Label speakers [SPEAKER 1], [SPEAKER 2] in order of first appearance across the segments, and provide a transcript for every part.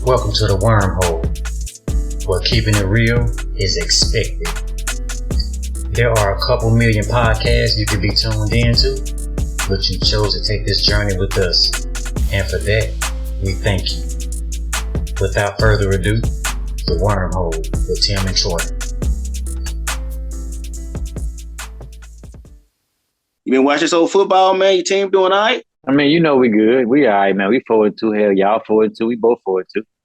[SPEAKER 1] Welcome to the Wormhole, where keeping it real is expected. There are a couple million podcasts you could be tuned into, but you chose to take this journey with us, and for that, we thank you. Without further ado, the Wormhole with Tim and Troy.
[SPEAKER 2] You been watching some football, man? Your team doing all right?
[SPEAKER 3] I mean, you know we good. We all right, man. We 4-2. Hell, y'all 4-2. We both 4-2.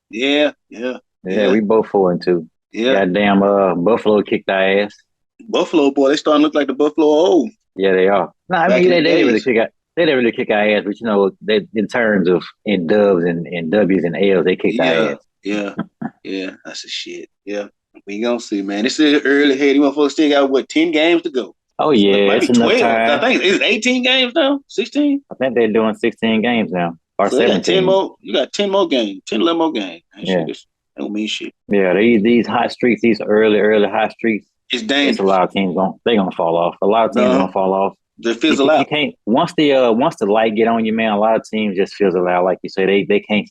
[SPEAKER 2] Yeah,
[SPEAKER 3] we both 4-2.
[SPEAKER 2] Yeah.
[SPEAKER 3] Goddamn, Buffalo kicked our ass.
[SPEAKER 2] Buffalo, boy, they starting to look like the Buffalo old.
[SPEAKER 3] Yeah, they are. No, I mean, they didn't really kick out. They didn't really kick our ass, but you know, they in terms of in dubs and W's and L's, they kicked our ass.
[SPEAKER 2] Yeah, that's the shit. Yeah, we gonna see, man. It's still early. Hey, these motherfuckers still got 10 games to go.
[SPEAKER 3] Oh yeah,
[SPEAKER 2] it's
[SPEAKER 3] enough
[SPEAKER 2] 12.
[SPEAKER 3] time.
[SPEAKER 2] I think it's 18 games now. 16.
[SPEAKER 3] I think they're doing 16 games now, or
[SPEAKER 2] so
[SPEAKER 3] 17.
[SPEAKER 2] 10 more. You got 10 more games. 10, 11 more games.
[SPEAKER 3] Yeah.
[SPEAKER 2] That don't mean shit.
[SPEAKER 3] Yeah, these hot streaks, these early hot streaks.
[SPEAKER 2] It's dangerous.
[SPEAKER 3] It's a lot of teams gonna fall off. A lot of teams gonna fall off.
[SPEAKER 2] They fizzle out.
[SPEAKER 3] You can't once the light get on you, man. A lot of teams just fizzle out, like you say. They can't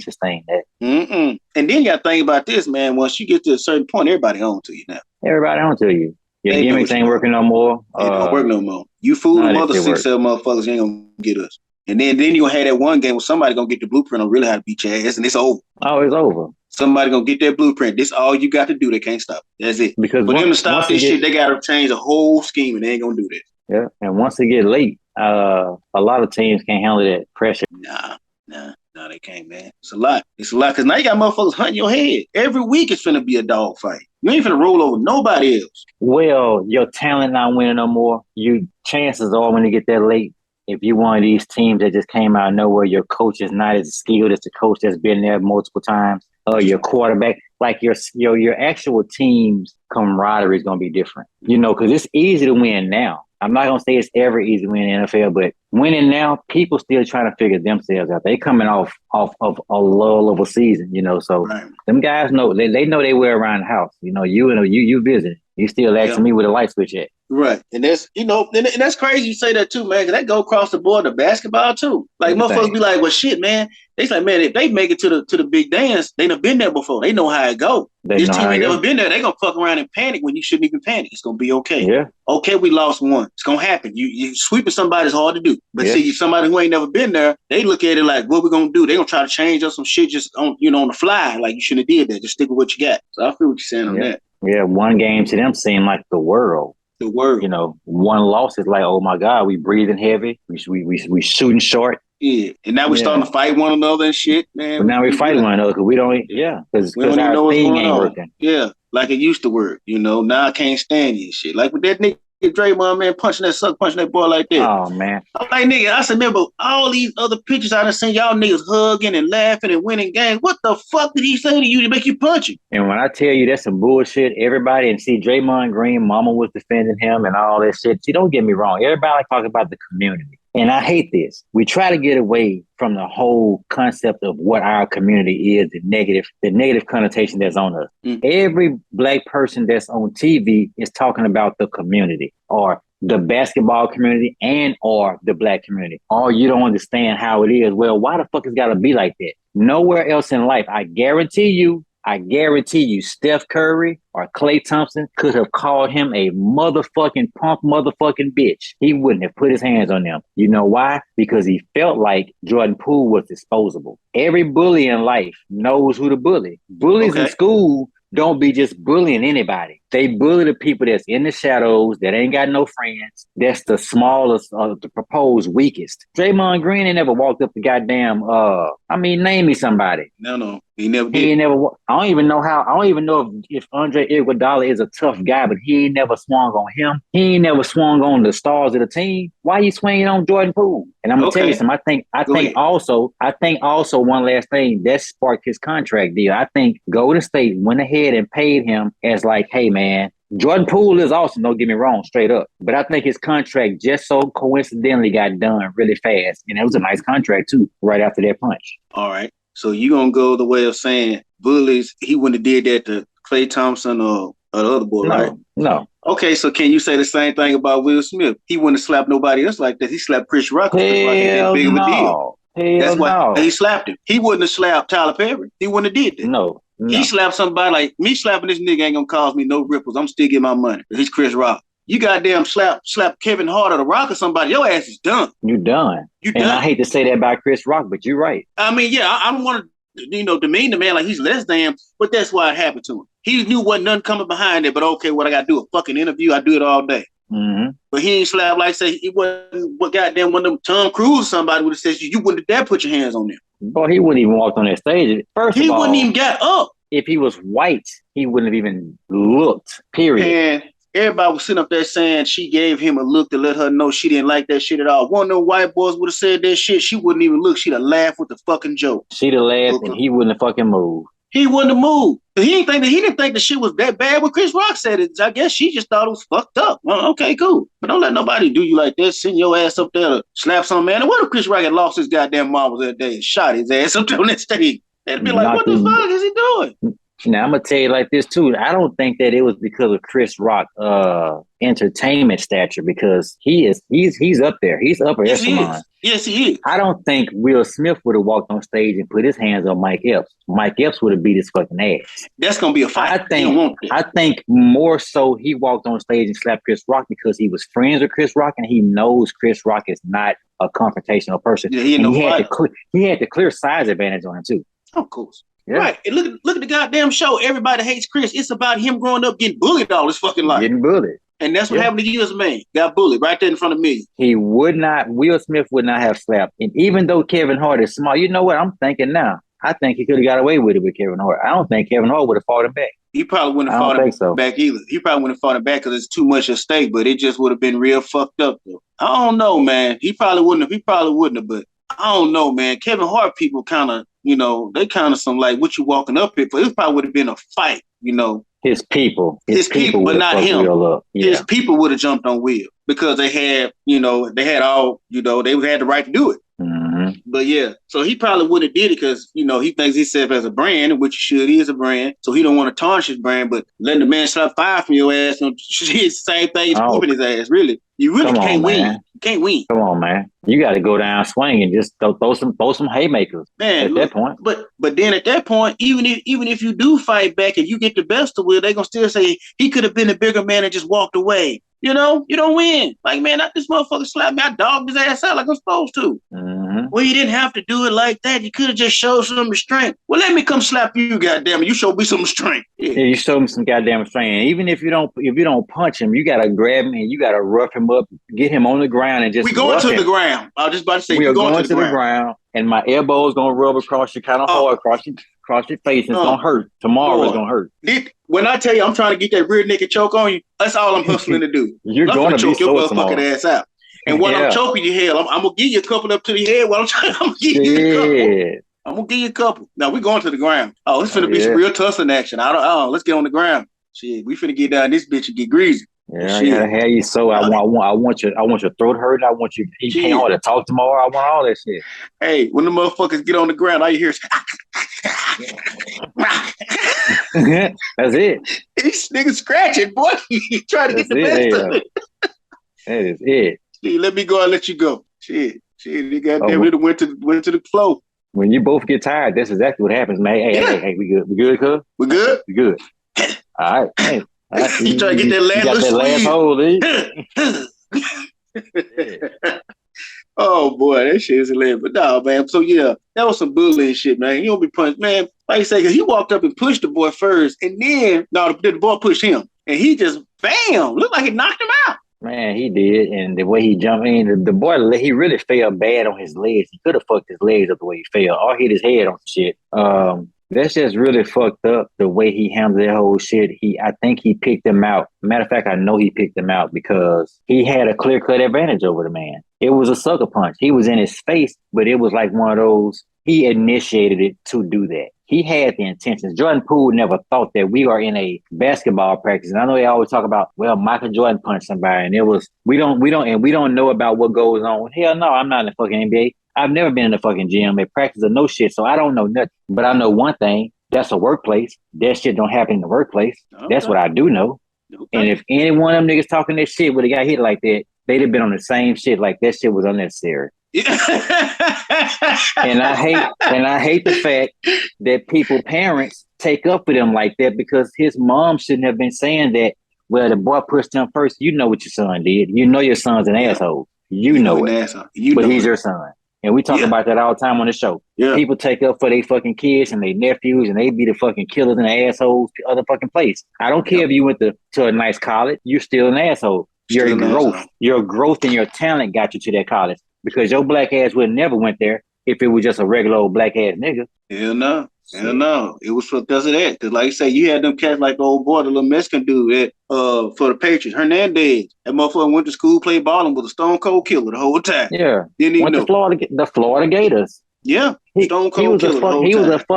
[SPEAKER 3] sustain that.
[SPEAKER 2] And then you got to think about this, man. Once you get to a certain point, everybody on to you now.
[SPEAKER 3] Everybody on to you. Your gimmicks ain't working no more.
[SPEAKER 2] It don't work no more. You fool them other 6, 7 motherfuckers, you ain't gonna get us. And then you gonna have that one game where somebody gonna get the blueprint on really how to beat your ass, and it's over.
[SPEAKER 3] Oh, it's over.
[SPEAKER 2] Somebody gonna get that blueprint. This all you got to do. They can't stop it. That's it.
[SPEAKER 3] Because
[SPEAKER 2] for them to stop this shit, they gotta change the whole scheme, and they ain't gonna do that.
[SPEAKER 3] Yeah, and once they get late, a lot of teams can't handle that pressure.
[SPEAKER 2] Nah, they can't, man. It's a lot. Because now you got motherfuckers hunting your head. Every week it's finna be a dog fight. You ain't finna roll over nobody else.
[SPEAKER 3] Well, your talent not winning no more. Chances are when you get that late, if you one of these teams that just came out of nowhere, your coach is not as skilled as the coach that's been there multiple times, or your quarterback, like your actual team's camaraderie is going to be different. You know, because it's easy to win now. I'm not going to say it's ever easy to win in the NFL, but winning now, people still trying to figure themselves out. They coming off of a lull of a season, you know, so them guys know, they know they were around the house. You know, you visiting. You still asking me where the light switch at.
[SPEAKER 2] Right. And that's, and that's crazy you say that too, man, because that go across the board to basketball too. Like motherfuckers be like, well, shit, man. They say, man, if they make it to the big dance, they done been there before. They know how it go. This team ain't never been there. They gonna fuck around and panic when you shouldn't even panic. It's gonna be okay.
[SPEAKER 3] Yeah.
[SPEAKER 2] Okay, we lost one. It's gonna happen. You sweeping somebody is hard to do. But see, somebody who ain't never been there, they look at it like, what we gonna do? They gonna try to change up some shit just on the fly. Like you shouldn't have did that. Just stick with what you got. So I feel what you're saying on that.
[SPEAKER 3] Yeah, one game to them seemed like the world. You know, one loss is like, oh my God, we breathing heavy. We shooting short.
[SPEAKER 2] Yeah, and now we starting to fight one another and shit, man.
[SPEAKER 3] But now we fighting one another because we don't our thing ain't working.
[SPEAKER 2] Yeah, like it used to work. You know, now I can't stand you and shit. Like with that nigga Draymond, man, punching that boy like that.
[SPEAKER 3] Oh man,
[SPEAKER 2] I'm like, nigga, I remember all these other pictures I done seen y'all niggas hugging and laughing and winning games. What the fuck did he say to you to make you punch him?
[SPEAKER 3] And when I tell you that's some bullshit, everybody and see Draymond Green, mama was defending him and all that shit. See, don't get me wrong. Everybody talk about the community. And I hate this. We try to get away from the whole concept of what our community is, the negative connotation that's on us. Every black person that's on TV is talking about the community or the basketball community and or the black community. Or you don't understand how it is. Well, why the fuck it's got to be like that? Nowhere else in life, I guarantee you, Steph Curry or Klay Thompson could have called him a motherfucking punk motherfucking bitch. He wouldn't have put his hands on them. You know why? Because he felt like Jordan Poole was disposable. Every bully in life knows who to bully. Bullies in school don't be just bullying anybody. They bully the people that's in the shadows, that ain't got no friends. That's the smallest of the proposed weakest. Draymond Green ain't never walked up to goddamn, name me somebody.
[SPEAKER 2] No. He never did.
[SPEAKER 3] He ain't never, I don't even know if Andre Iguodala is a tough guy, but he ain't never swung on him. He ain't never swung on the stars of the team. Why you swinging on Jordan Poole? And I'm gonna tell you something. I think also one last thing that sparked his contract deal. I think Golden State went ahead and paid him as like, hey man, Jordan Poole is awesome, don't get me wrong, straight up. But I think his contract just so coincidentally got done really fast. And it was a nice contract too, right after that punch.
[SPEAKER 2] All right. So you gonna go the way of saying bullies, he wouldn't have did that to Klay Thompson or the other boy, right?
[SPEAKER 3] No.
[SPEAKER 2] Okay, so can you say the same thing about Will Smith? He wouldn't have slapped nobody else like that. He slapped Chris Rock.
[SPEAKER 3] Hell no.
[SPEAKER 2] That's why
[SPEAKER 3] no.
[SPEAKER 2] he slapped him. He wouldn't have slapped Tyler Perry. He wouldn't have did that.
[SPEAKER 3] No.
[SPEAKER 2] He slapped somebody like me. Slapping this nigga ain't gonna cause me no ripples. I'm still getting my money. He's Chris Rock. You goddamn slap Kevin Hart or The Rock or somebody, your ass is done.
[SPEAKER 3] You done. And I hate to say that about Chris Rock, but you're right.
[SPEAKER 2] I mean, yeah, I don't want to, demean the man like he's less than, but that's why it happened to him. He knew wasn't nothing coming behind it, but okay, what I got to do, a fucking interview, I do it all day.
[SPEAKER 3] Mm-hmm.
[SPEAKER 2] But he ain't slapped like, say, he wasn't, what goddamn one of them Tom Cruise somebody would have said, you wouldn't dare put your hands on them.
[SPEAKER 3] Boy, he wouldn't even walk on that stage. First of all,
[SPEAKER 2] he wouldn't even get up.
[SPEAKER 3] If he was white, he wouldn't have even looked, period.
[SPEAKER 2] And everybody was sitting up there saying she gave him a look to let her know she didn't like that shit at all. One of those white boys would have said that shit. She wouldn't even look. She'd have laughed with the fucking joke.
[SPEAKER 3] She'd have laughed and he wouldn't have fucking moved.
[SPEAKER 2] He wouldn't have moved. He didn't think the shit was that bad when Chris Rock said it. I guess she just thought it was fucked up. Well, okay, cool. But don't let nobody do you like that. Send your ass up there to slap some man. And what if Chris Rock had lost his goddamn marbles that day and shot his ass up there on that stage? They'd be like, what the fuck is he doing?
[SPEAKER 3] Now, I'm going to tell you like this, too. I don't think that it was because of Chris Rock entertainment stature, because he's up there. He's upper echelon.
[SPEAKER 2] Yes, he is.
[SPEAKER 3] I don't think Will Smith would have walked on stage and put his hands on Mike Epps. Mike Epps would have beat his fucking ass.
[SPEAKER 2] That's going to be a fight.
[SPEAKER 3] I think more so he walked on stage and slapped Chris Rock because he was friends with Chris Rock and he knows Chris Rock is not a confrontational person.
[SPEAKER 2] Yeah,
[SPEAKER 3] he had the clear size advantage on him, too.
[SPEAKER 2] Of course. Yeah. Right. And look at the goddamn show. Everybody hates Chris. It's about him growing up getting bullied all his fucking life.
[SPEAKER 3] Getting bullied.
[SPEAKER 2] And that's what happened to you as a man. Got bullied right there in front of me. Will Smith would not have slapped. And even though Kevin Hart is small, you know what I'm thinking now? I think he could have got away with it with Kevin Hart. I don't think Kevin Hart would have fought him back. He probably wouldn't have fought him back either. He probably wouldn't have fought him back because it's too much at stake, but it just would have been real fucked up though. I don't know, man. He probably wouldn't have, but I don't know, man. Kevin Hart people kind of, they kind of some like what you walking up here for. It probably would have been a fight,
[SPEAKER 3] His people,
[SPEAKER 2] but not him. His people would have jumped on Will because they had, they had the right to do it.
[SPEAKER 3] Mm-hmm.
[SPEAKER 2] But yeah, so he probably would have did it because, he thinks himself as a brand, which should, he is a brand. So he don't want to tarnish his brand, but letting the man slap fire from your ass, it's the same thing as whooping his ass, really. You really can't win. You can't win.
[SPEAKER 3] Come on, man. You got to go down swing and just throw some haymakers.
[SPEAKER 2] Man,
[SPEAKER 3] that point.
[SPEAKER 2] But then at that point, even if you do fight back and you get the best of Will, they're gonna still say he could have been a bigger man and just walked away. You don't win. Like, man, not this motherfucker slapped me. I dogged his ass out like I'm supposed to.
[SPEAKER 3] Mm-hmm.
[SPEAKER 2] Well, you didn't have to do it like that. You could have just showed some restraint. Well, let me come slap you, goddamn it. You show me some restraint.
[SPEAKER 3] Yeah, you show him some goddamn restraint. Even if you don't punch him, you gotta grab him and you gotta rough him up, get him on the ground and just.
[SPEAKER 2] We going to the ground. I was just about to say
[SPEAKER 3] we are going to the ground, and my elbow's gonna rub across you kind of hard, across your face, and it's gonna hurt. Tomorrow it's gonna hurt.
[SPEAKER 2] When I tell you I'm trying to get that rear naked choke on you, that's all I'm hustling to do.
[SPEAKER 3] You're going to
[SPEAKER 2] choke
[SPEAKER 3] be
[SPEAKER 2] your
[SPEAKER 3] so
[SPEAKER 2] motherfucking ass out. And while I'm choking your head, I'm gonna give you a couple up to the head. While I'm gonna give you a couple. I'm gonna give you a couple. Now we're going to the ground. Oh, it's finna be some real tussling action. Let's get on the ground. Shit, we finna get down this bitch and get greasy.
[SPEAKER 3] Yeah, I gotta have you. So I want your throat hurt. I want you. You can't hard to talk tomorrow. I want all that shit.
[SPEAKER 2] Hey, when the motherfuckers get on the ground, all you hear is.
[SPEAKER 3] That's it.
[SPEAKER 2] These niggas scratching, boy. You try to get the best of it.
[SPEAKER 3] That is it.
[SPEAKER 2] Shit, let me go and let you go. Shit. They goddamn it went to the flow.
[SPEAKER 3] When you both get tired, that's exactly what happens, man. Hey, we good? We good, cuz?
[SPEAKER 2] We good?
[SPEAKER 3] We good. All right. Hey.
[SPEAKER 2] You try to get that last
[SPEAKER 3] hole,
[SPEAKER 2] Oh boy, that shit is hilarious. But no, man. So yeah, that was some bullying shit, man. You don't be punched, man. Like you say, because he walked up and pushed the boy first, and then the boy pushed him, and he just bam, looked like he knocked him out.
[SPEAKER 3] Man, he did, and the way he jumped in, the boy, he really fell bad on his legs. He could have fucked his legs up the way he fell, or hit his head on shit. That's just really fucked up the way he handled that whole shit. I think he picked him out. Matter of fact, I know he picked him out because he had a clear-cut advantage over the man. It was a sucker punch. He was in his face, but it was like one of those, he initiated it to do that. He had the intentions. Jordan Poole never thought that we are in a basketball practice. And I know they always talk about, well, Michael Jordan punched somebody, and it was, we don't know about what goes on. Hell no, I'm not in the fucking NBA. I've never been in the fucking gym at practice or no shit, so I don't know nothing. But I know one thing, that's a workplace. That shit don't happen in the workplace. Okay. That's what I do know. Okay. And if any one of them niggas talking that shit would have got hit like that, they'd have been on the same shit like that shit was unnecessary. And I hate the fact that parents take up for them like that, because his mom shouldn't have been saying that. Well, the boy pushed him first. You know what your son did. You know your son's an asshole. You know it. But he's your son. And we talk about that all the time on the show.
[SPEAKER 2] Yeah.
[SPEAKER 3] People take up for their fucking kids and their nephews, and they be the fucking killers and the assholes to other fucking place. I don't care if you went to a nice college. You're still an asshole. Your growth and your talent got you to that college, because your black ass would never went there if it was just a regular old black ass nigga.
[SPEAKER 2] Hell no. Hell no. It was because of that. Because like you say, you had them cats like the old boy, the little Mexican dude that for the Patriots, Hernandez. That motherfucker went to school, played ball, and was a stone cold killer the whole time.
[SPEAKER 3] Yeah.
[SPEAKER 2] Didn't even know.
[SPEAKER 3] The Florida Gators.
[SPEAKER 2] Yeah. Stone cold killer the whole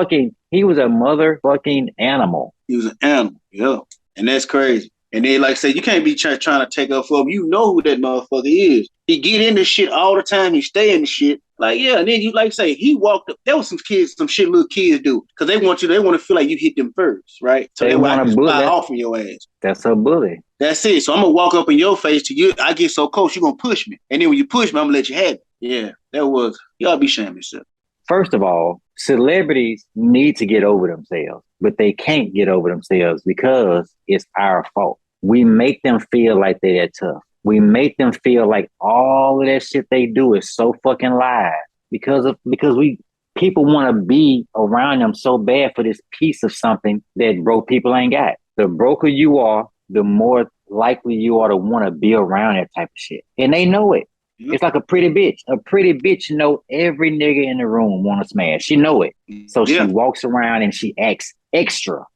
[SPEAKER 2] time.
[SPEAKER 3] He was a motherfucking animal.
[SPEAKER 2] He was an animal. Yeah. And that's crazy. And then, like I said, you can't be trying to take up for him. You know who that motherfucker is. He get in this shit all the time. He stay in the shit. Like, yeah, and then you like say he walked up. There was some shit little kids do, because they want to feel like you hit them first, right? So they want to fly off in your ass.
[SPEAKER 3] That's a bully.
[SPEAKER 2] That's it. So I'm gonna walk up in your face to you. I get so close, you're gonna push me, and then when you push me, I'm gonna let you have it. Yeah, that was y'all be shaming yourself.
[SPEAKER 3] First of all, celebrities need to get over themselves, but they can't get over themselves because it's our fault. We make them feel like they're that tough. We make them feel like all of that shit they do is so fucking live because people want to be around them so bad for this piece of something that broke people ain't got. The broker you are, the more likely you are to want to be around that type of shit. And they know it. It's like a pretty bitch. A pretty bitch know every nigga in the room want to smash. She know it. So she walks around and she acts extra.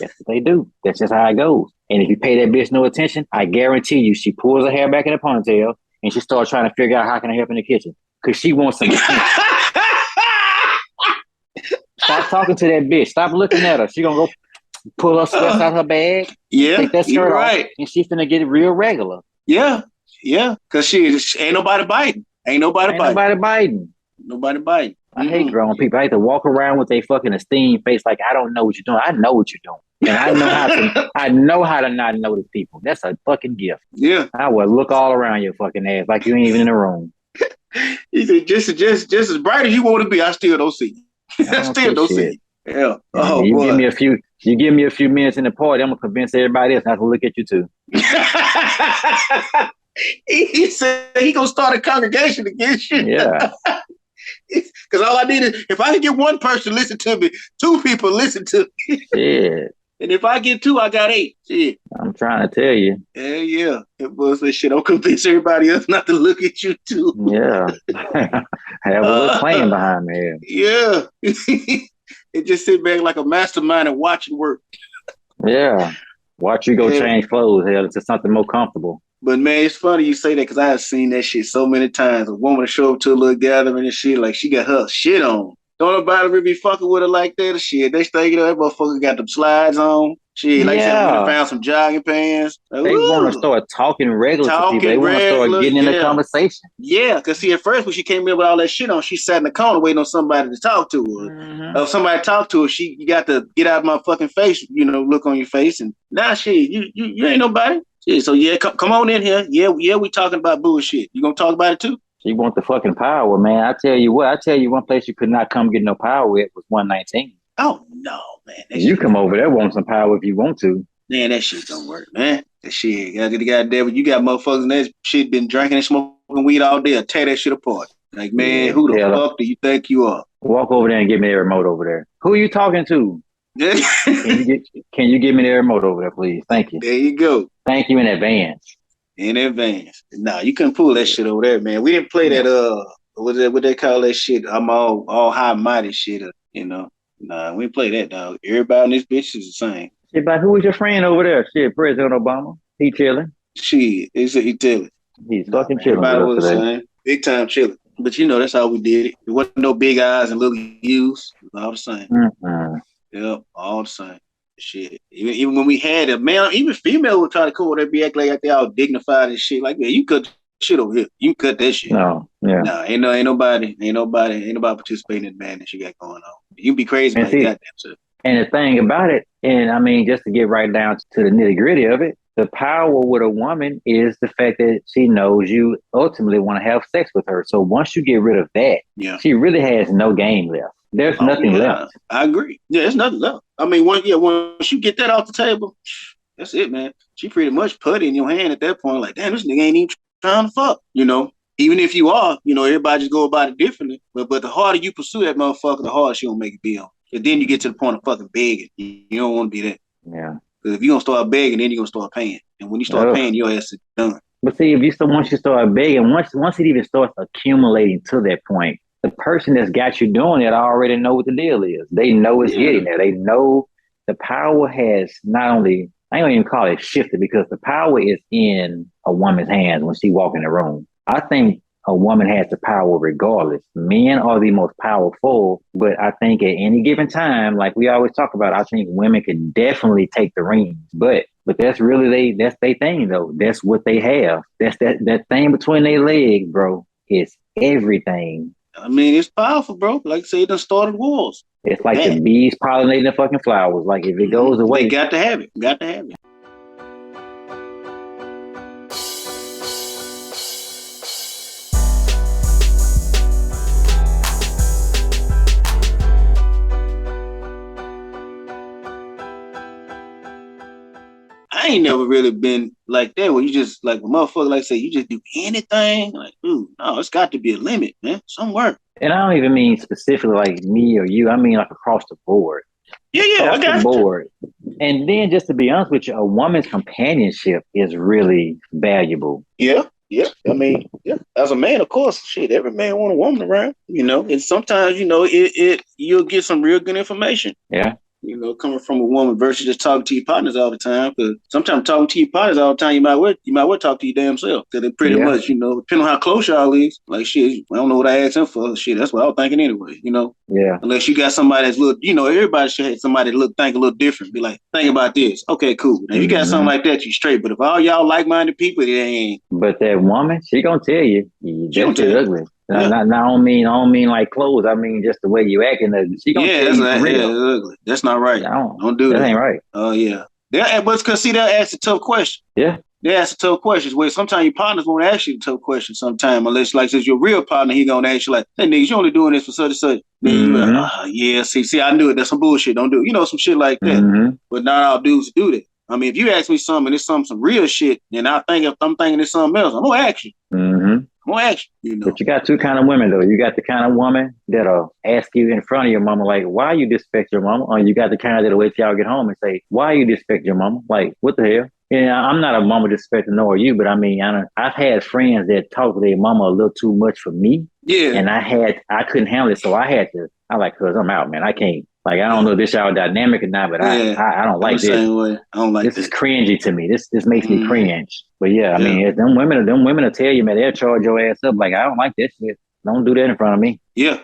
[SPEAKER 3] That's what they do. That's just how it goes. And if you pay that bitch no attention, I guarantee you she pulls her hair back in a ponytail and she starts trying to figure out how can I help in the kitchen. Because she wants some attention. Stop talking to that bitch. Stop looking at her. She gonna go pull her sweats out her bag.
[SPEAKER 2] Yeah,
[SPEAKER 3] take that skirt off, and she finna get it real regular.
[SPEAKER 2] Yeah. Because she ain't nobody biting. Ain't nobody biting.
[SPEAKER 3] I hate grown people. I hate to walk around with a fucking esteemed face like I don't know what you're doing. I know what you're doing. And I know how to not notice people. That's a fucking gift.
[SPEAKER 2] Yeah.
[SPEAKER 3] I would look all around your fucking ass like you ain't even in the room.
[SPEAKER 2] He said, just as bright as you want to be, I still don't see you. I still don't see you. Yeah. Oh,
[SPEAKER 3] you
[SPEAKER 2] boy.
[SPEAKER 3] give me a few minutes in the party, I'm gonna convince everybody else not to look at you too.
[SPEAKER 2] He said he gonna start a congregation against you.
[SPEAKER 3] Yeah.
[SPEAKER 2] Because all I need is, if I can get one person to listen to me, 2 people listen to me.
[SPEAKER 3] Yeah.
[SPEAKER 2] And if I get 2, I got 8. Shit.
[SPEAKER 3] I'm trying to tell you.
[SPEAKER 2] Yeah. It was that shit. Don't convince everybody else not to look at you too.
[SPEAKER 3] Yeah. Have a little plan behind me.
[SPEAKER 2] Yeah. It just sit back like a mastermind and watch it work.
[SPEAKER 3] Yeah. Watch you go change clothes to something more comfortable.
[SPEAKER 2] But man, it's funny you say that, because I have seen that shit so many times. A woman show up to a little gathering and shit, like she got her shit on. Don't nobody really be fucking with her like that or shit. They think, that motherfucker got them slides on. Shit, like I found some jogging pants. Like,
[SPEAKER 3] they want to start talking regular to people. They want to start getting in the conversation.
[SPEAKER 2] Yeah, because see, at first when she came in with all that shit on, she sat in the corner waiting on somebody to talk to her.
[SPEAKER 3] Mm-hmm.
[SPEAKER 2] If somebody talked to her, you got to get out of my fucking face, look on your face. And nah, shit, you ain't nobody. Shit, so yeah, come on in here. Yeah, we talking about bullshit. You gonna talk about it too?
[SPEAKER 3] She want the fucking power, man. I tell you one place you could not come get no power with was 119.
[SPEAKER 2] Oh no, man.
[SPEAKER 3] You come over there want some power if you want to.
[SPEAKER 2] Man, that shit don't work, man. That shit, goddamn, you got motherfuckers in that shit been drinking and smoking weed all day. Tear that shit apart. Like, man, who the fuck do you think you are?
[SPEAKER 3] Walk over there and give me the remote over there. Who are you talking to? Can you give me the remote over there, please? Thank you.
[SPEAKER 2] There you go.
[SPEAKER 3] Thank you in advance.
[SPEAKER 2] Nah, you couldn't pull that shit over there, man. We didn't play that what they call that shit? I'm all high mighty shit, Nah, we didn't play that, dog. Everybody in this bitch is the same.
[SPEAKER 3] Shit, but who is your friend over there? Shit, President Obama. He chilling.
[SPEAKER 2] Shit, he chilling.
[SPEAKER 3] He's fucking chilling.
[SPEAKER 2] Everybody was the same. Big time chilling. But that's how we did it. There wasn't no big eyes and little U's. It was all the same.
[SPEAKER 3] Mm-hmm.
[SPEAKER 2] Yep, all the same. Shit. Even when we had a male, even female would try to come over there, be acting like they all dignified and shit. Like, yeah, you cut shit over here. You cut that shit.
[SPEAKER 3] No, yeah.
[SPEAKER 2] No, ain't nobody participating in the madness you got going on. You be crazy about that shit.
[SPEAKER 3] And the thing about it, and I mean, just to get right down to the nitty gritty of it, The power with a woman is the fact that she knows you ultimately want to have sex with her. So once you get rid of that, she really has no game left. There's nothing left.
[SPEAKER 2] I agree. Yeah, there's nothing left. I mean, once you get that off the table, that's it, man. She pretty much put it in your hand at that point, like, damn, this nigga ain't even trying to fuck, you know? Even if you are, you know, everybody just go about it differently. But the harder you pursue that motherfucker, the harder she gonna make it be on. And then you get to the point of fucking begging. You don't want to be that.
[SPEAKER 3] Yeah.
[SPEAKER 2] Because if you're gonna start begging, then you're gonna start paying. And when you start paying, your ass is done.
[SPEAKER 3] But see, once you start begging, once it even starts accumulating to that point, the person that's got you doing it already know what the deal is. They know it's getting there. They know the power has not only, I don't even call it shifted, because the power is in a woman's hands when she walk in the room. I think a woman has the power regardless. Men are the most powerful, but I think at any given time, like we always talk about, I think women can definitely take the reins. But that's really that's their thing though. That's what they have. That's that thing between their legs, bro. It's everything.
[SPEAKER 2] I mean, it's powerful, bro. Like I say, it done started wars.
[SPEAKER 3] It's like the bees pollinating the fucking flowers. Like if it goes away,
[SPEAKER 2] they got to have it. Got to have it. I ain't never really been like that where you just like a motherfucker like say you just do anything. Like, dude, no, it's got to be a limit, man. Somewhere.
[SPEAKER 3] And I don't even mean specifically like me or you. I mean like across the board.
[SPEAKER 2] Yeah,
[SPEAKER 3] across
[SPEAKER 2] I got
[SPEAKER 3] the board. And then just to be honest with you, a woman's companionship is really valuable.
[SPEAKER 2] Yeah. I mean, as a man, of course, shit, every man want a woman around, you know. And sometimes, you know, you'll get some real good information.
[SPEAKER 3] Yeah.
[SPEAKER 2] You know, coming from a woman versus just talking to your partners all the time. Because sometimes talking to your partners all the time, you might well talk to your damn self. Because they pretty much, you know, depending on how close y'all is, like shit, I don't know what I asked him for. Shit, that's what I was thinking anyway. You know.
[SPEAKER 3] Yeah.
[SPEAKER 2] Unless you got somebody that's look, you know, everybody should have somebody think a little different. Be like, think about this. Okay, cool. Now if you got something like that, you straight. But if all y'all like-minded people, it ain't.
[SPEAKER 3] But that woman, she gonna tell you, that's ugly.
[SPEAKER 2] Yeah.
[SPEAKER 3] I don't mean like clothes. I mean just the way you acting. She gonna tell you for real.
[SPEAKER 2] Yeah, ugly. That's not right. Don't do that.
[SPEAKER 3] That ain't right.
[SPEAKER 2] Oh yeah. But because see, they'll ask a tough question.
[SPEAKER 3] Yeah.
[SPEAKER 2] They ask the tough questions. Where sometimes your partners won't ask you tough questions. Sometimes, unless like says your real partner, he gonna ask you like, "Hey, nigga, you only doing this for such and such." Then you like, yeah. See, I knew it. That's some bullshit. Don't do it. You know, some shit like that. But not all dudes do that. I mean, if you ask me something and it's some real shit, and I'm thinking it's something else, I'm gonna ask you. I'm gonna ask you. You know.
[SPEAKER 3] But you got two kind of women though. You got the kind of woman that'll ask you in front of your mama, like, "Why you disrespect your mama?" Or you got the kind that'll wait till y'all get home and say, "Why you disrespect your mama?" Like, what the hell? Yeah, I'm not a mama disrespecting nor you, but I mean, I've had friends that talk to their mama a little too much for me.
[SPEAKER 2] Yeah.
[SPEAKER 3] And I couldn't handle it, so I like, cuz I'm out, man. I can't. Like, I don't know if this y'all dynamic or not, but I don't like this.
[SPEAKER 2] Same way. I don't like
[SPEAKER 3] this. This is cringy to me. This makes me cringe. But yeah, I mean, them women will tell you, man, they'll charge your ass up. Like, I don't like this shit. Don't do that in front of me.
[SPEAKER 2] Yeah.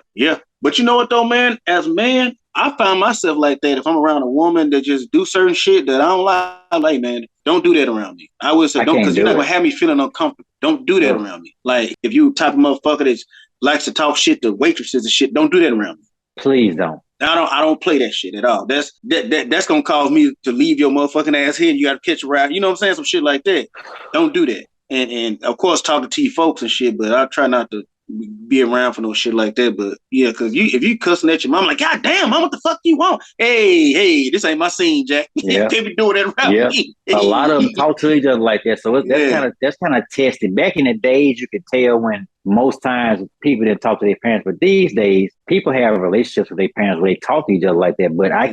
[SPEAKER 2] But you know what though, man? As a man, I find myself like that. If I'm around a woman that just do certain shit that I don't like, man, don't do that around me. I would say don't, because you're not gonna have me feeling uncomfortable. Don't do that around me. Like if you type of motherfucker that likes to talk shit to waitresses and shit, don't do that around me.
[SPEAKER 3] Please don't.
[SPEAKER 2] I don't play that shit at all. That's gonna cause me to leave your motherfucking ass here and you gotta catch a ride. You know what I'm saying? Some shit like that. Don't do that. And of course talking to your folks and shit, but I try not to be around for no shit like that. But yeah, because if you cussing at your mom, like, God damn, mom, what the fuck you want? Hey, this ain't my scene, Jack.
[SPEAKER 3] Yeah.
[SPEAKER 2] They be doing that around me.
[SPEAKER 3] A lot of them talk to each other like that. So that's kind of tested. Back in the days, you could tell when most times people didn't talk to their parents, but these days people have relationships with their parents where they talk to each other like that. But I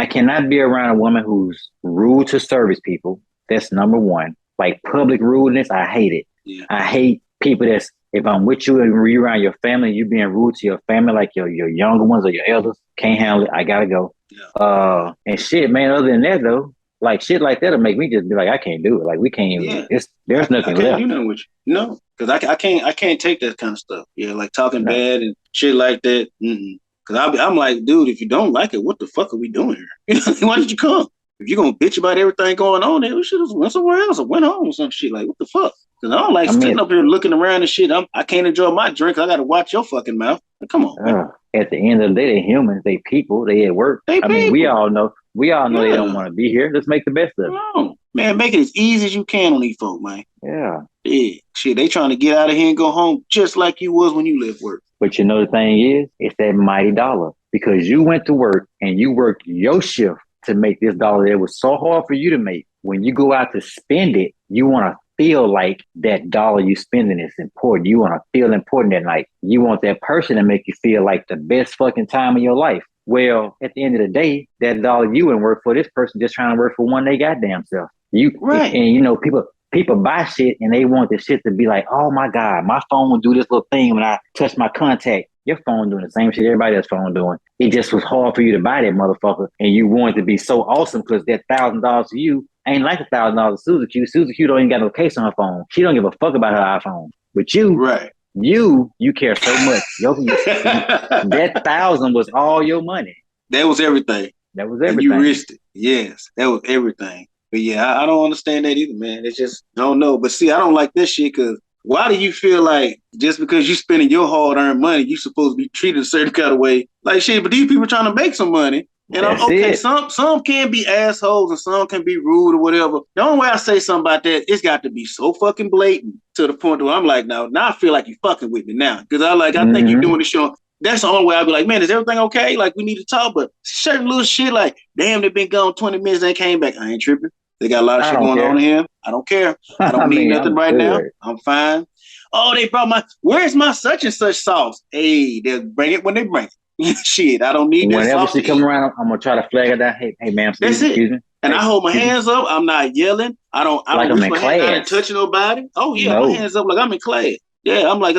[SPEAKER 3] cannot be around a woman who's rude to service people. That's number one. Like public rudeness, I hate it.
[SPEAKER 2] Yeah.
[SPEAKER 3] I hate people that's, if I'm with you and you're around your family, you being rude to your family, like your younger ones or your elders, can't handle it. I gotta go.
[SPEAKER 2] Yeah.
[SPEAKER 3] And shit, man, other than that though, like shit like that'll make me just be like, I can't do it. Like we can't even, there's nothing
[SPEAKER 2] I can't
[SPEAKER 3] left.
[SPEAKER 2] do nothing with you. No, because I can't take that kind of stuff. Yeah, like talking bad and shit like that. Because I'm like, dude, if you don't like it, what the fuck are we doing here? Why did you come? If you're gonna bitch about everything going on there, we should have went somewhere else or went home or some shit. Like, what the fuck? Because I don't like sitting up here looking around and shit. I can't enjoy my drink. I got to watch your fucking mouth. Like, come on, man.
[SPEAKER 3] At the end of the day, they're humans. They people. They at work. I mean, we all know they don't want to be here. Let's make the best of it.
[SPEAKER 2] Man, make it as easy as you can on these folk, man.
[SPEAKER 3] Yeah.
[SPEAKER 2] Yeah. Shit, they trying to get out of here and go home just like you was when you left work.
[SPEAKER 3] But you know the thing is, it's that mighty dollar. Because you went to work and you worked your shift to make this dollar that was so hard for you to make. When you go out to spend it, you want to feel like that dollar you spending is important. You want to feel important that night. You want that person to make you feel like the best fucking time of your life. Well, at the end of the day, that dollar you wouldn't work for, this person just trying to work for one they goddamn self.
[SPEAKER 2] Right.
[SPEAKER 3] And you know, people buy shit and they want the shit to be like, oh my God, my phone will do this little thing when I touch my contact. Your phone doing the same shit everybody else's phone doing. It just was hard for you to buy that motherfucker, and you wanted to be so awesome because that $1,000 to you ain't like $1,000 to Susie Q. Susie Q don't even got no case on her phone. She don't give a fuck about her iPhone. But you,
[SPEAKER 2] right.
[SPEAKER 3] you care so much. That 1,000 was all your money.
[SPEAKER 2] That was everything.
[SPEAKER 3] That was everything.
[SPEAKER 2] And you risked it. Yes, that was everything. But yeah, I don't understand that either, man. It's just, I don't know. But see, I don't like this shit because why do you feel like just because you spending your hard-earned money, you supposed to be treated a certain kind of way? Like shit, but these people trying to make some money. And some can be assholes and some can be rude or whatever. The only way I say something about that, it's got to be so fucking blatant to the point where I'm like, now I feel like you fucking with me now. Because I think you're doing the show. That's the only way I'd be like, man, is everything okay? Like, we need to talk. But certain little shit like, damn, they've been gone 20 minutes, they came back. I ain't tripping. They got a lot of shit going on here. I don't care. I don't need nothing right now. I'm fine. Oh, they brought where's my such and such sauce? Hey, they'll bring it when they bring it. Shit, I don't need that sauce.
[SPEAKER 3] Whenever she come around, I'm going to try to flag her down. Hey, ma'am, excuse me.
[SPEAKER 2] And I hold my hands up. I'm not yelling. I don't reach my hand. I didn't touch nobody. Oh, yeah, my hands up like I'm in class. Yeah, I'm like,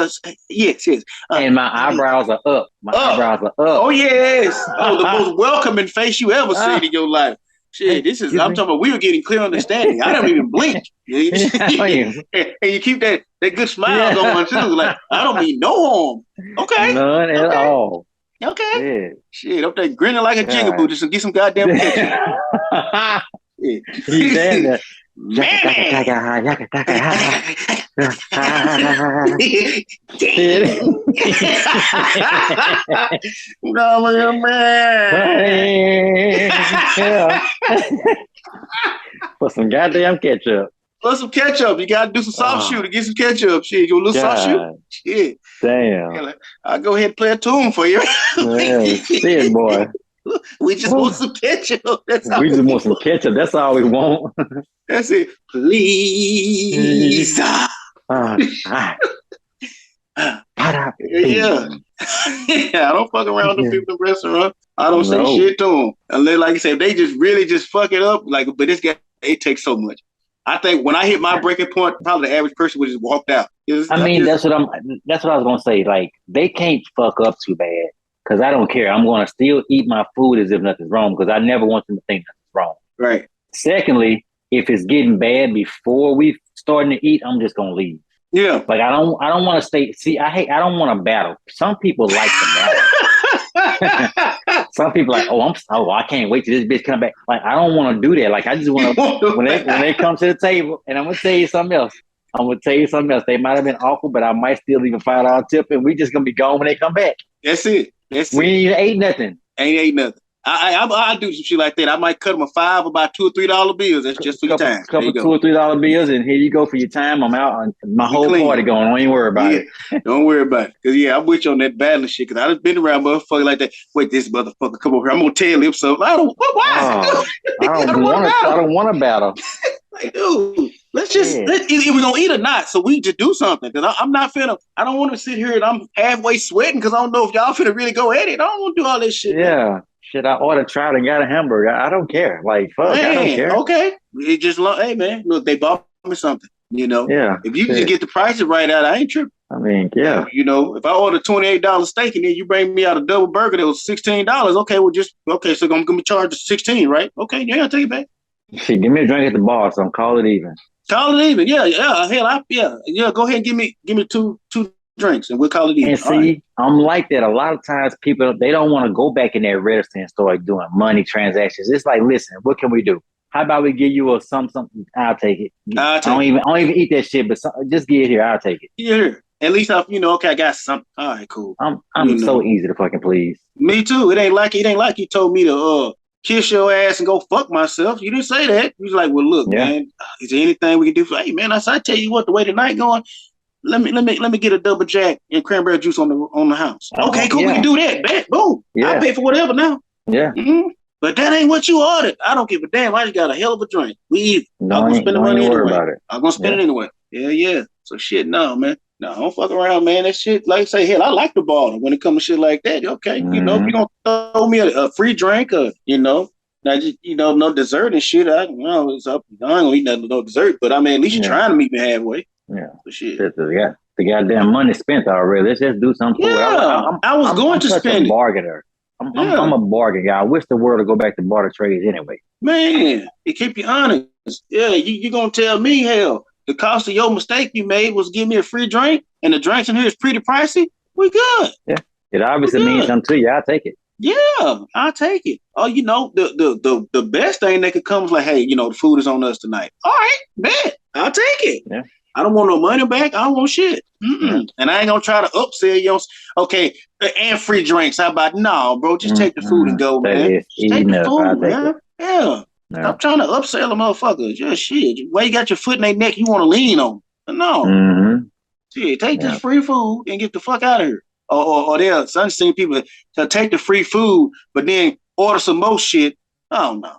[SPEAKER 2] yes.
[SPEAKER 3] And my eyebrows are up. Eyebrows are up.
[SPEAKER 2] Oh, yes. Oh, the most welcoming face you ever seen in your life. Shit, I'm talking about we were getting clear understanding. I don't even blink. And you keep that good smile going too. Like, I don't mean no harm. Okay.
[SPEAKER 3] None at all.
[SPEAKER 2] Okay.
[SPEAKER 3] Yeah.
[SPEAKER 2] Shit, up there grinning like a JiggaBoo just to get some goddamn ketchup.
[SPEAKER 3] He's saying that. Put some goddamn ketchup.
[SPEAKER 2] Put some ketchup. You gotta do some soft shoe to get some ketchup. Shit, you a little soft shoe? Shit.
[SPEAKER 3] Damn.
[SPEAKER 2] I'll go ahead and play a tune for you.
[SPEAKER 3] Shit, boy.
[SPEAKER 2] We just want some ketchup.
[SPEAKER 3] We just want some ketchup. That's all we want.
[SPEAKER 2] That's it. Please.
[SPEAKER 3] Yeah.
[SPEAKER 2] I don't fuck around with people in the restaurant. I don't say shit to them. Unless, like you say, if they just really just fuck it up, like, but this guy, it takes so much. I think when I hit my breaking point, probably the average person would just walked out.
[SPEAKER 3] That's what I was gonna say. Like, they can't fuck up too bad. Because I don't care. I'm going to still eat my food as if nothing's wrong because I never want them to think nothing's wrong.
[SPEAKER 2] Right.
[SPEAKER 3] Secondly, if it's getting bad before we starting to eat, I'm just going to leave.
[SPEAKER 2] Yeah.
[SPEAKER 3] Like, I don't want to stay. See, I don't want to battle. Some people like to battle. Some people like, I can't wait till this bitch come back. Like, I don't want to do that. Like, I just want to, when they come to the table, and I'm going to tell you something else. They might have been awful, but I might still leave a $5 tip, and we just going to be gone when they come back.
[SPEAKER 2] That's it.
[SPEAKER 3] We ain't even ate nothing.
[SPEAKER 2] Ain't ate nothing. I do some shit like that. I might cut them a $5 about $2 or $3 bills. That's just for your time.
[SPEAKER 3] Couple $2 or $3 bills, and here you go for your time. I'm out on my whole party going. Don't even worry about it.
[SPEAKER 2] Don't worry about it. Because I'm with you on that battling shit. Because I've been around motherfuckers like that. Wait, this motherfucker come over here. I'm gonna tell him so. I don't
[SPEAKER 3] want to battle.
[SPEAKER 2] Like, dude, let's just if we're gonna eat or not, so we just do something. Because I'm not finna. I don't want to sit here and I'm halfway sweating because I don't know if y'all finna really go at it. I don't want to do all this shit.
[SPEAKER 3] Yeah. Man. Shit, I ordered trout and got a hamburger. I don't care. Like, fuck, I don't care.
[SPEAKER 2] Okay. It just, hey, man, look, they bought me something, you know?
[SPEAKER 3] Yeah.
[SPEAKER 2] If you just get the prices right out, I ain't tripping.
[SPEAKER 3] I mean, yeah.
[SPEAKER 2] You know, if I order $28 steak and then you bring me out a double burger that was $16, okay, so I'm going to be charged $16, right? Okay, yeah, I'll take it back.
[SPEAKER 3] Shit, give me a drink at the bar, so I'm call it even.
[SPEAKER 2] Call it even, yeah. Hell, go ahead and give me two drinks and we'll call it even.
[SPEAKER 3] And see, I'm like that. A lot of times people, they don't want to go back in that register and start doing money transactions. It's like, listen, what can we do? How about we give you something? I'll take it. I don't even eat that shit, but just get it here. I'll take it.
[SPEAKER 2] Yeah. At least I got something. All right, cool.
[SPEAKER 3] I'm so easy to fucking please.
[SPEAKER 2] Me too. It ain't like you told me to kiss your ass and go fuck myself. You didn't say that. You was like, well, look, man, is there anything we can do for? Hey, man, I tell you what, the way the night going, let me get a double jack and cranberry juice on the house. Okay, cool. We can do that. Bet, boom. I pay for whatever now.
[SPEAKER 3] Yeah.
[SPEAKER 2] Mm-hmm. But that ain't what you ordered. I don't give a damn. I just got a hell of a drink. We eat. I'm gonna spend the money anyway. I'm gonna spend it anyway. Yeah. So shit, no, man. No, don't fuck around, man. That shit, like I say, hell, I like the bottle when it comes to shit like that. Okay, you know, if you're gonna throw me a free drink, or not just, no dessert and shit. I ain't gonna eat nothing, no dessert. But I mean, at least you're trying to meet me halfway. Yeah. So shit.
[SPEAKER 3] The goddamn money spent already. Let's just do something.
[SPEAKER 2] I was going to spend it.
[SPEAKER 3] Bargainer. I'm a bargain guy. I wish the world would go back to barter trades anyway.
[SPEAKER 2] Man, it keep you honest. Yeah, you gonna tell me, hell, the cost of your mistake you made was give me a free drink, and the drinks in here is pretty pricey? We good.
[SPEAKER 3] Yeah, it obviously means something to you. I'll take it.
[SPEAKER 2] Yeah, I'll take it. Oh, the best thing that could come is like, hey, the food is on us tonight. All right, bet. I'll take it. Yeah. I don't want no money back. I don't want shit. Yeah. And I ain't gonna try to upsell you. Okay, and free drinks. How about no, bro? Just take the food and go, man. Just take the food, man. Yeah. Stop trying to upsell a motherfucker. Just shit. Why you got your foot in their neck? You want to lean on? No. Shit, take this free food and get the fuck out of here. Or I've seen people that take the free food, but then order some more shit. I don't know.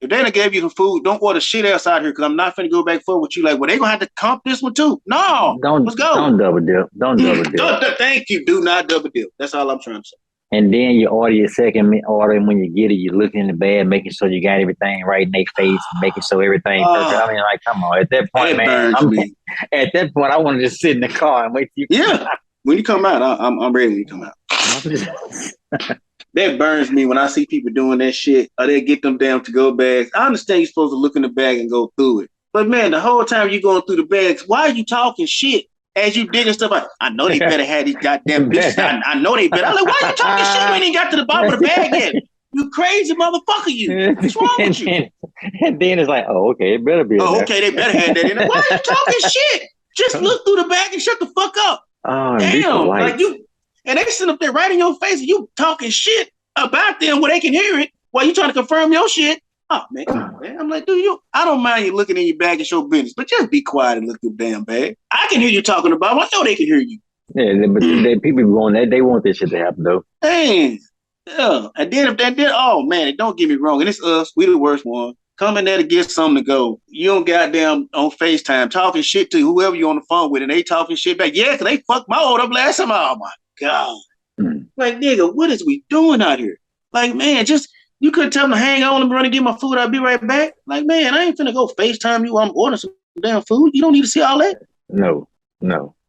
[SPEAKER 2] If they done gave you some food, don't order shit else out here, because I'm not finna go back forward with you. Like, well, they gonna have to comp this one too. No, let's go.
[SPEAKER 3] Don't double dip. Don't double dip.
[SPEAKER 2] Thank you. Do not double dip. That's all I'm trying to say.
[SPEAKER 3] And then you order your second order, and when you get it, you look in the bag, making sure you got everything right in their face, making sure everything perfect. I mean, like, come on. At that point, man, at that point, I want to just sit in the car and wait till you come out.
[SPEAKER 2] When you come out, I'm ready when you come out. That burns me when I see people doing that shit, or they get them damn to-go bags. I understand you're supposed to look in the bag and go through it. But man, the whole time you're going through the bags, why are you talking shit as you digging stuff out? I know they better have these goddamn bitches. I know they better. I'm like, why are you talking shit? We ain't even got to the bottom of the bag yet. You crazy motherfucker, you. What's wrong with you?
[SPEAKER 3] And then it's like, oh, okay, it better be.
[SPEAKER 2] Oh, okay, they better have that in there. Why are you talking shit? Just look through the bag and shut the fuck up.
[SPEAKER 3] Oh,
[SPEAKER 2] damn, like you. And they sit up there right in your face and you talking shit about them where they can hear it while you trying to confirm your shit. Oh, man. I'm like, I don't mind you looking in your bag and show business, but just be quiet and look through the damn bag. I can hear you talking about them. I know they can hear you.
[SPEAKER 3] Yeah, but people going that they want this shit to happen though.
[SPEAKER 2] Hey, yeah. And then if that did, oh man, don't get me wrong. And it's us, we the worst one. Coming there to get something to go. You don't goddamn on FaceTime talking shit to whoever you're on the phone with, and they talking shit back. Yeah, because they fucked my order up last time. Oh my God. Like, nigga, what is we doing out here? Like, man, you couldn't tell them to hang on and run and get my food. I'll be right back. Like, man, I ain't finna go FaceTime you while I'm ordering some damn food. You don't need to see all that.
[SPEAKER 3] No.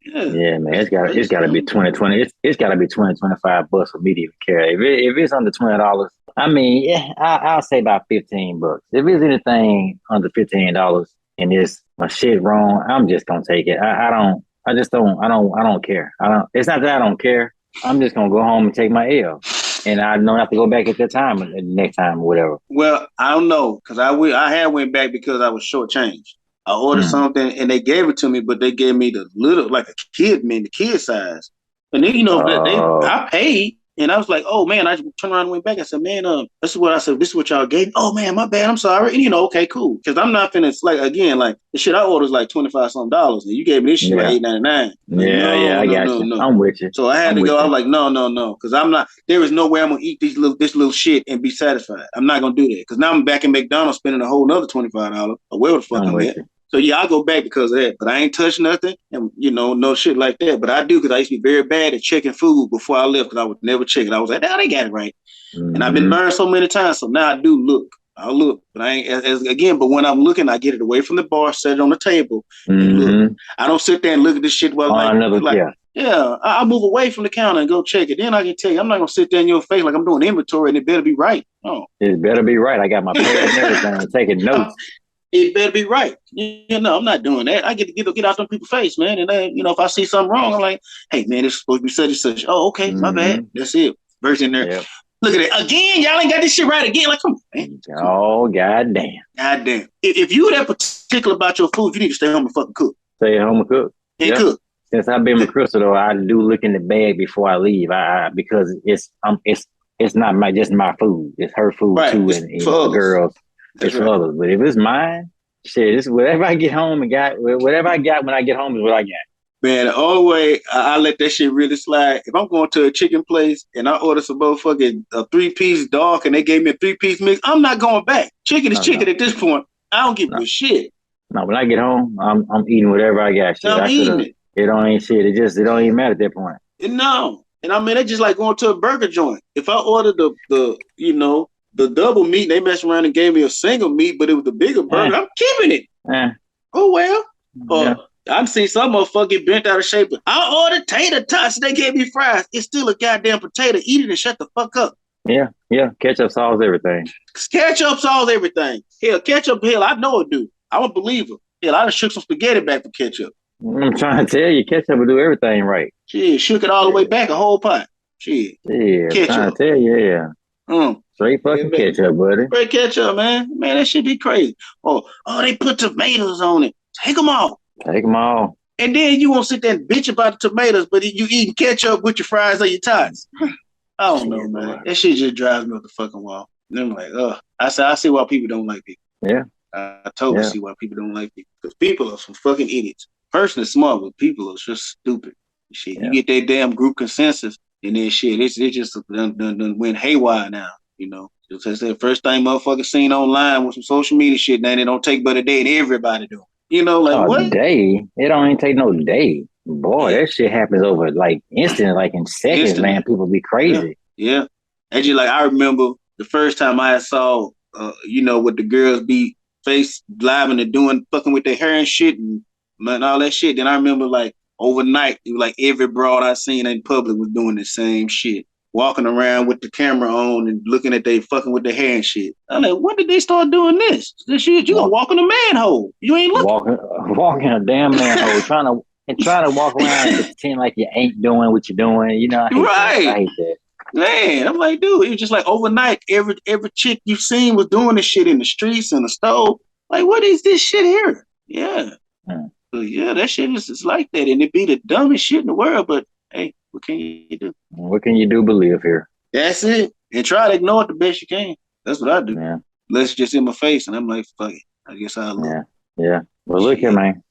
[SPEAKER 3] Yeah, man, it's gotta be 20. It's gotta be $20-25 for me to even care. If it's under $20, I mean, yeah, I'll say about $15. If it's anything under $15 and it's my shit wrong, I'm just gonna take it. I don't care. It's not that I don't care. I'm just gonna go home and take my L, and I don't have to go back at that time, the next time or whatever.
[SPEAKER 2] Well, I don't know, because I had went back because I was shortchanged. I ordered something and they gave it to me, but they gave me the little, like a kid, the kid size. And then I paid, and I was like, oh man, I just turned around and went back. I said, man, this is what y'all gave me. Oh man, my bad, I'm sorry. And okay, cool, because I'm not finna, like, again, like the shit I ordered was like $25 something, and you gave me this shit like $8.99.
[SPEAKER 3] I got you. I'm with you.
[SPEAKER 2] So I had to go. I was like, no, because I'm not. There is no way I'm gonna eat this little shit and be satisfied. I'm not gonna do that, because now I'm back in McDonald's spending a whole another $25 or where the fuck I'm at. So yeah, I'll go back because of that, but I ain't touched nothing, and no shit like that. But I do, because I used to be very bad at checking food before I left, because I would never check it. I was like, they got it right, and I've been burned so many times. So now I do look. I'll look, but I ain't but when I'm looking, I get it away from the bar, set it on the table, and look. I don't sit there and look at this shit while I move away from the counter and go check it. Then I can tell you, I'm not gonna sit there in your face like I'm doing inventory, and it better be right. Oh,
[SPEAKER 3] it better be right. I got my pen and everything, taking notes.
[SPEAKER 2] It better be right. I'm not doing that. I get to get out them people's face, man. And then, if I see something wrong, I'm like, hey, man, it's supposed to be such and such. Oh, okay, my bad. That's it. Verse in there. Yep. Look at it. Again, y'all ain't got this shit right again. Like, come on, man.
[SPEAKER 3] Oh, goddamn.
[SPEAKER 2] Goddamn. If you that particular about your food, you need to stay home and fucking cook.
[SPEAKER 3] Stay home and cook.
[SPEAKER 2] And cook.
[SPEAKER 3] Since I've been with Crystal, though, I do look in the bag before I leave. Because it's it's not just my food. It's her food
[SPEAKER 2] Right.
[SPEAKER 3] too,
[SPEAKER 2] It's
[SPEAKER 3] and
[SPEAKER 2] for
[SPEAKER 3] the
[SPEAKER 2] others.
[SPEAKER 3] girls.
[SPEAKER 2] That's
[SPEAKER 3] It's for
[SPEAKER 2] right.
[SPEAKER 3] others. But if it's mine, shit, it's whatever I get home and whatever I got when I get home is what I got.
[SPEAKER 2] Man, the only way I let that shit really slide, if I'm going to a chicken place and I order some motherfucking a 3-piece dog and they gave me a 3-piece mix, I'm not going back. Chicken is chicken at this point. I don't give a shit.
[SPEAKER 3] No, when I get home, I'm eating whatever I got. Shit,
[SPEAKER 2] I'm eating it.
[SPEAKER 3] It don't ain't shit. It don't even matter at that point.
[SPEAKER 2] No. And I mean, it's just like going to a burger joint. If I ordered the double meat, and they messed around and gave me a single meat, but it was the bigger burger, I'm keeping it. Oh, well.
[SPEAKER 3] Yeah.
[SPEAKER 2] I've seen some motherfucker get bent out of shape. I ordered tater tots. They gave me fries. It's still a goddamn potato. Eat it and shut the fuck up.
[SPEAKER 3] Yeah. Ketchup solves everything.
[SPEAKER 2] Ketchup solves everything. Hell, ketchup, I know it do. I'm a believer. Hell, I done shook some spaghetti back for ketchup.
[SPEAKER 3] I'm trying to tell you, ketchup will do everything right.
[SPEAKER 2] Shit, shook it all the way back, a whole pot. Shit.
[SPEAKER 3] Yeah, ketchup. I'm trying to tell you, straight fucking ketchup, buddy.
[SPEAKER 2] Straight ketchup, man. Man, that shit be crazy. Oh, they put tomatoes on it. Take them off.
[SPEAKER 3] Take them all.
[SPEAKER 2] And then you won't sit there and bitch about the tomatoes, but you eating ketchup with your fries or your tots. I don't know, man. That shit just drives me up the fucking wall. And I'm like, I see why people don't like people.
[SPEAKER 3] Yeah.
[SPEAKER 2] I totally see why people don't like people. Because people are some fucking idiots. Person is smart, but people are just stupid. Shit, you get that damn group consensus, and then shit, it's just done went haywire now, you know. Just as the first thing motherfuckers seen online with some social media shit, now they don't take but a day and everybody do. You know, like what?
[SPEAKER 3] A day? It don't even take no day. Boy, that shit happens over like instant, like in seconds, man. People be crazy.
[SPEAKER 2] Yeah. Actually, like I remember the first time I saw, with the girls be face live and doing fucking with their hair and shit and all that shit. Then I remember like overnight, it was like every broad I seen in public was doing the same shit. Walking around with the camera on and looking at they fucking with their hair and shit. I'm like, when did they start doing this? This shit, you gonna walk in a manhole. You ain't looking.
[SPEAKER 3] Walking a damn manhole, trying to walk around and pretend like you ain't doing what you're doing. You know, I hate that.
[SPEAKER 2] Man, I'm like, dude, it was just like overnight, every chick you seen was doing this shit in the streets and the stove. Like, what is this shit here? Yeah. So, yeah, that shit is like that. And it be the dumbest shit in the world, but hey, what can you do?
[SPEAKER 3] What can you do but live here?
[SPEAKER 2] That's it. And try to ignore it the best you can. That's what I do.
[SPEAKER 3] Yeah.
[SPEAKER 2] Unless it's just in my face, and I'm like, fuck it. I guess I'll look.
[SPEAKER 3] Yeah. Well, look here, man.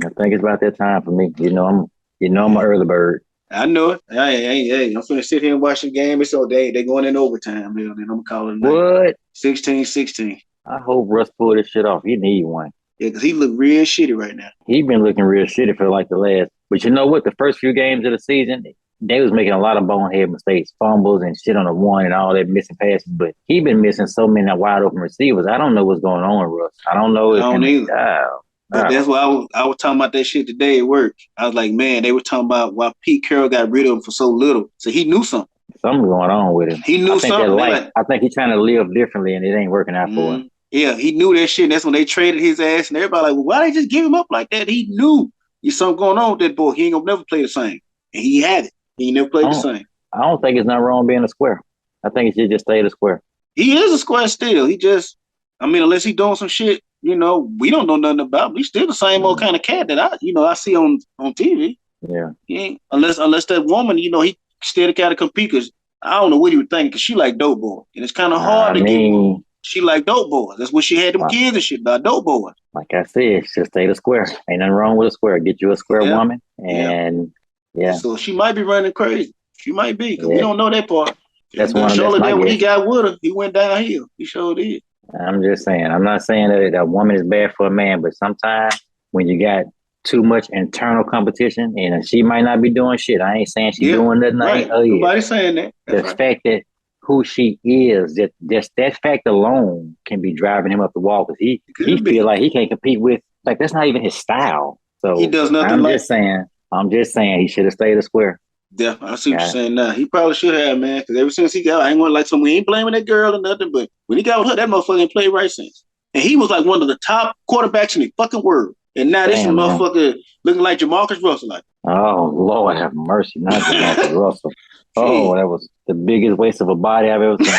[SPEAKER 3] I think it's about that time for me. You know, I'm an early bird.
[SPEAKER 2] I know it. Hey, I'm finna sit here and watch the game. It's all day. They going in overtime, man. And I'm calling
[SPEAKER 3] what?
[SPEAKER 2] 16-16.
[SPEAKER 3] I hope Russ pull this shit off. He need one.
[SPEAKER 2] Yeah, because he look real shitty right now.
[SPEAKER 3] He been looking real shitty for like the last. But you know what? The first few games of the season, they was making a lot of bonehead mistakes, fumbles and shit on the one and all that missing passes. But he been missing so many wide open receivers. I don't know what's going on with Russ. I don't know.
[SPEAKER 2] I don't either. But that's why I was talking about that shit today at work. I was like, man, they were talking about why Pete Carroll got rid of him for so little. So he knew something.
[SPEAKER 3] Something's going on with him.
[SPEAKER 2] He knew something.
[SPEAKER 3] I think he's trying to live differently and it ain't working out for him.
[SPEAKER 2] Yeah, he knew that shit. And that's when they traded his ass and everybody like, well, why they just give him up like that? He knew there's something going on with that boy. He ain't gonna never play the same. And he had it. He never played the same.
[SPEAKER 3] I don't think it's not wrong being a square. I think he should just stay the square.
[SPEAKER 2] He is a square still. He just, unless he doing some shit, we don't know nothing about him. He's still the same old kind of cat that I see on TV.
[SPEAKER 3] Yeah.
[SPEAKER 2] He ain't, unless that woman, he still got to compete because I don't know what he would think because she like dope boy. And it's kind of hard to get. She like dope boys. That's what she had them kids and shit about dope boys.
[SPEAKER 3] Like I said, just stay the square. Ain't nothing wrong with a square. Get you a square woman. And
[SPEAKER 2] So she might be running crazy. She might be because we don't know that part.
[SPEAKER 3] That's one of the
[SPEAKER 2] when he got with her, he went downhill. He sure did.
[SPEAKER 3] I'm just saying. I'm not saying that a woman is bad for a man, but sometimes when you got too much internal competition, and she might not be doing shit. I ain't saying she's doing nothing.
[SPEAKER 2] Right. Nobody's saying that.
[SPEAKER 3] That's the fact that who she is, just that fact alone can be driving him up the wall because he feel like he can't compete with, like, that's not even his style. So
[SPEAKER 2] he does nothing.
[SPEAKER 3] I'm just saying he should have stayed a square.
[SPEAKER 2] Yeah, I see what you're saying now. He probably should have, man, because ever since he got, I ain't want we ain't blaming that girl or nothing, but when he got with her, that motherfucker ain't played right since. And he was like one of the top quarterbacks in the fucking world. And now this motherfucker looking like Jamarcus Russell. Like,
[SPEAKER 3] oh, Lord have mercy, not Jamarcus Russell. Oh, that was the biggest waste of a body I've ever seen.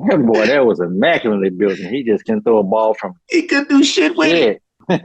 [SPEAKER 3] That boy, that was immaculately built, and he just couldn't throw a ball from.
[SPEAKER 2] He couldn't do shit with it.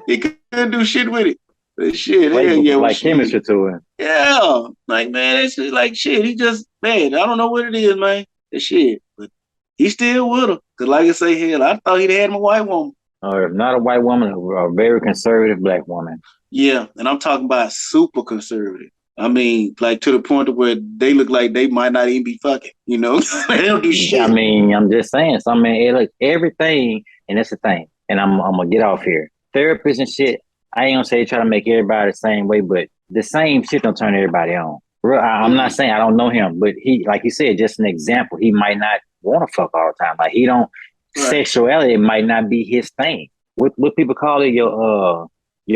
[SPEAKER 2] He couldn't do shit with it. But shit,
[SPEAKER 3] like chemistry to it.
[SPEAKER 2] Yeah, like man, it's like shit. He just man, I don't know what it is, man. That shit, but he still with her. Cause like I say, hell, I thought he'd had him a white woman.
[SPEAKER 3] Or if not a white woman, a very conservative black woman.
[SPEAKER 2] Yeah, and I'm talking about super conservative. I mean, like to the point of where they look like they might not even be fucking. You know, they don't do shit.
[SPEAKER 3] I mean, I'm just saying. So I mean, look, everything, and that's the thing. And I'm gonna get off here. Therapists and shit. I ain't gonna say try to make everybody the same way, but the same shit don't turn everybody on. I'm not saying I don't know him, but he, like you said, just an example. He might not want to fuck all the time. Like he don't. Right. Sexuality might not be his thing. What people call it your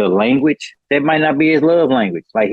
[SPEAKER 3] language. That might not be his love language. Like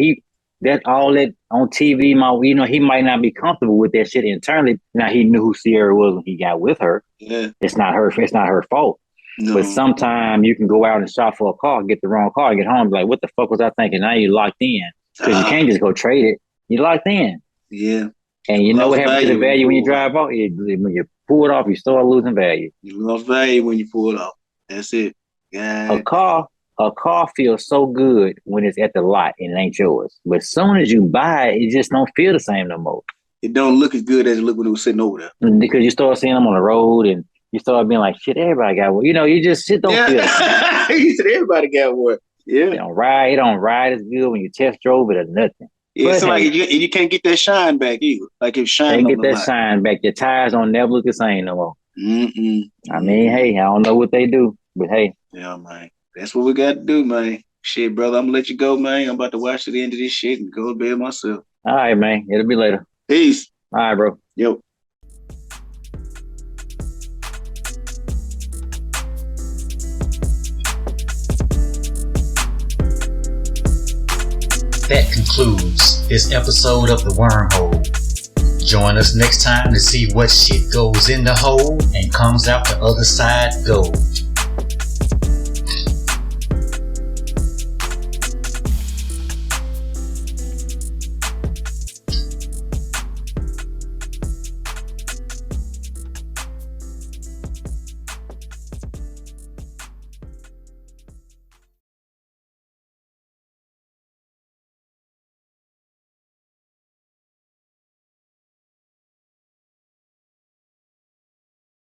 [SPEAKER 3] that all that on TV. He might not be comfortable with that shit internally. Now he knew who Sierra was when he got with her.
[SPEAKER 2] Yeah,
[SPEAKER 3] it's not her fault. No. But sometimes you can go out and shop for a car, get the wrong car, and get home and be like, what the fuck was I thinking? Now you're locked in. Because you can't just go trade it. You're locked in.
[SPEAKER 2] Yeah.
[SPEAKER 3] And you know what happens to the value when you drive off? When you pull it off, you start losing value.
[SPEAKER 2] You lose value when you pull it off. That's it. Yeah.
[SPEAKER 3] A car feels so good when it's at the lot and it ain't yours. But as soon as you buy it, it just don't feel the same no more.
[SPEAKER 2] It don't look as good as it looked when it was sitting over there.
[SPEAKER 3] Because you start seeing them on the road and you start being like, shit, everybody got one. You know, you just shit don't feel.
[SPEAKER 2] You said everybody got one. Yeah.
[SPEAKER 3] It don't ride as good when you test drove it or nothing.
[SPEAKER 2] Yeah, it's like you can't get that shine back either. Like if shine
[SPEAKER 3] can't get that shine back. Your tires don't never look the same no more.
[SPEAKER 2] Mm-mm.
[SPEAKER 3] I mean, hey, I don't know what they do, but hey.
[SPEAKER 2] Yeah, man. That's what we got to do, man. Shit, brother, I'm gonna let you go, man. I'm about to watch the end of this shit and go to bed myself.
[SPEAKER 3] All right, man. It'll be later.
[SPEAKER 2] Peace.
[SPEAKER 3] All right, bro.
[SPEAKER 2] Yo.
[SPEAKER 1] That concludes this episode of the Wormhole. Join us next time to see what shit goes in the hole and comes out the other side gold.